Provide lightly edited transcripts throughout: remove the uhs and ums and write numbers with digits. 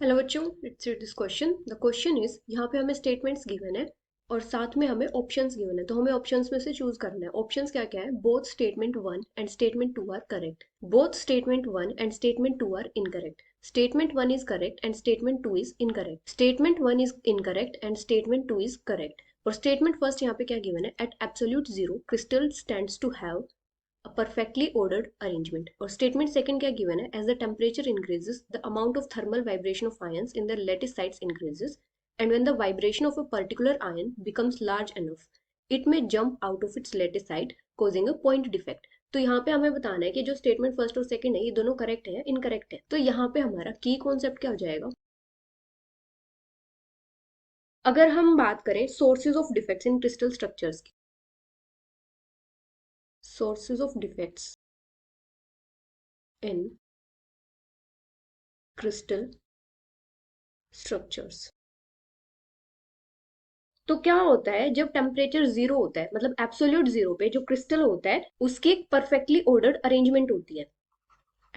Hello बच्चों, let's read this question. The question is, यहाँ पे हमें स्टेटमेंट्स गिवन है और साथ में हमें ऑप्शंस गिवन है, तो हमें ऑप्शंस में से चूज करना है। ऑप्शंस क्या क्या है? Both statement one and statement two are correct, both statement one and statement two are incorrect, statement one is correct and statement two is incorrect, statement one is incorrect and statement two is correct. और statement first यहाँ पे क्या given है? At absolute zero crystal stands to have a perfectly ordered arrangement. और statement second क्या given है? As the temperature increases, the amount of thermal vibration of ions in the lattice sites increases, and when the vibration of a particular ion becomes large enough, it may jump out of its lattice site, causing a point defect. तो यहाँ पे हमें बताना है कि जो statement first और second है ये दोनों करेक्ट है या इनकरेक्ट है। तो यहाँ पे हमारा की कॉन्सेप्ट क्या हो जाएगा? अगर हम बात करें sources of defects in crystal structures की, sources of defects in crystal structures, तो क्या होता है जब टेम्परेचर जीरो होता है, मतलब एब्सोल्यूट जीरो पे जो क्रिस्टल होता है उसकी एक परफेक्टली ऑर्डर्ड अरेंजमेंट होती है।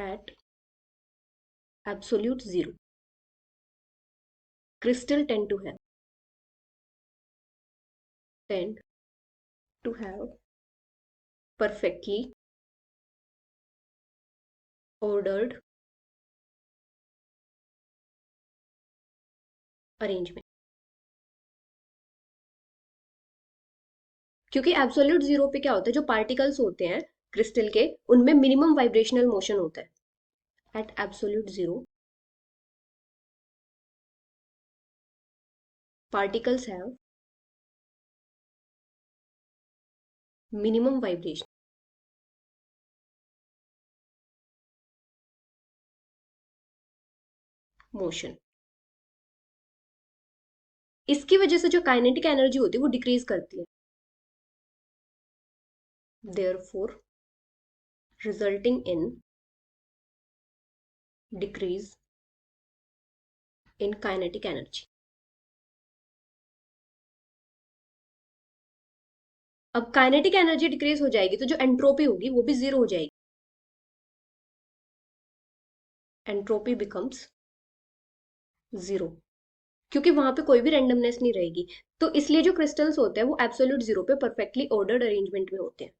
At absolute zero crystal tend to have perfectly ordered arrangement. क्योंकि एब्सोल्यूट जीरो पे क्या होता है, जो पार्टिकल्स होते हैं क्रिस्टल के उनमें मिनिमम वाइब्रेशनल मोशन होता है। At absolute zero particles have minimum vibration motion. इसकी वजह से जो काइनेटिक एनर्जी होती है वो डिक्रीज करती है, therefore resulting in decrease in kinetic energy। अब काइनेटिक एनर्जी डिक्रीज हो जाएगी तो जो एंट्रोपी होगी वो भी जीरो हो जाएगी, एंट्रोपी बिकम्स जीरो, क्योंकि वहां पे कोई भी रेंडमनेस नहीं रहेगी। तो इसलिए जो क्रिस्टल्स होते हैं वो एब्सोल्यूट जीरो पे परफेक्टली ऑर्डर्ड अरेंजमेंट में होते हैं।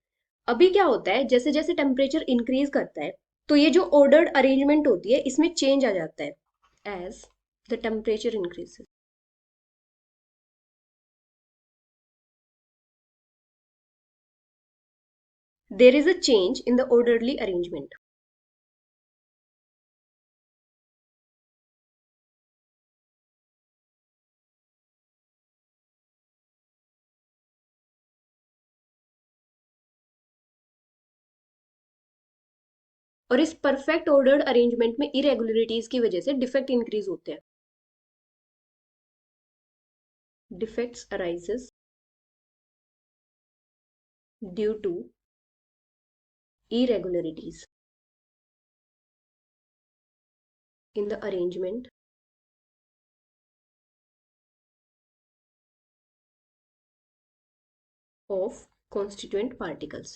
अभी क्या होता है, जैसे जैसे टेम्परेचर इंक्रीज करता है तो ये जो ऑर्डर्ड अरेंजमेंट होती है इसमें चेंज आ जाता है। As the temperature increases, there is a change in the orderly arrangement। और इस परफेक्ट ऑर्डर्ड अरेंजमेंट में इरेगुलरिटीज की वजह से डिफेक्ट इंक्रीज होते हैं। Defects arises due to irregularities in the arrangement of constituent particles।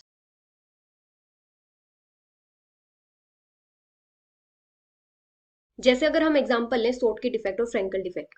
जैसे अगर हम एग्जांपल लें सोट के डिफेक्ट और फ्रेंकल डिफेक्ट,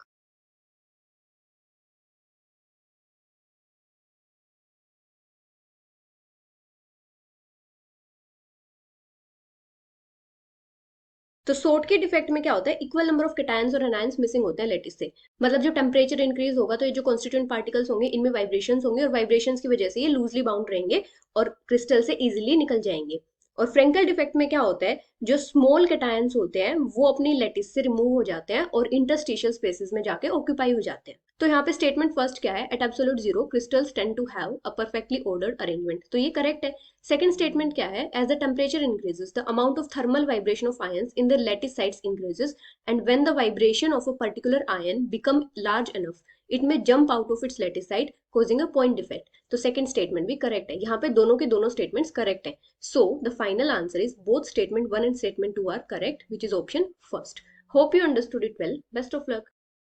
तो सोट के डिफेक्ट में क्या होता है, इक्वल नंबर ऑफ कैटायंस और एनायंस मिसिंग होते हैं लेटिस से। मतलब जब टेम्परेचर इंक्रीज होगा तो ये जो कॉन्स्टिट्यूएंट पार्टिकल्स होंगे इनमें वाइब्रेशंस होंगे और वाइब्रेशंस की वजह से ये लूजली बाउंड रहेंगे और क्रिस्टल से इजीली निकल जाएंगे। और फ्रेंकल डिफेक्ट में क्या होता है, जो स्मॉल कैटायंस होते हैं वो अपनी लेटिस से रिमूव हो जाते हैं और इंटरस्टिशियल स्पेसेस में जाके ऑक्यूपाई हो जाते हैं। तो यहाँ पे स्टेटमेंट फर्स्ट क्या है, at absolute zero crystals tend to have a perfectly ordered arrangement, तो ये करेक्ट है। सेकंड स्टेटमेंट क्या है, as the temperature increases the amount of thermal vibration of ions in the lattice sites increases, and when the vibration of a particular ion become large enough, it may jump out of its lattice site, causing a point defect। तो second statement भी correct है, यहाँ पे दोनों के दोनों statements correct है। So the final answer is both statement one and statement two are correct, which is option first. Hope you understood it well. Best of luck.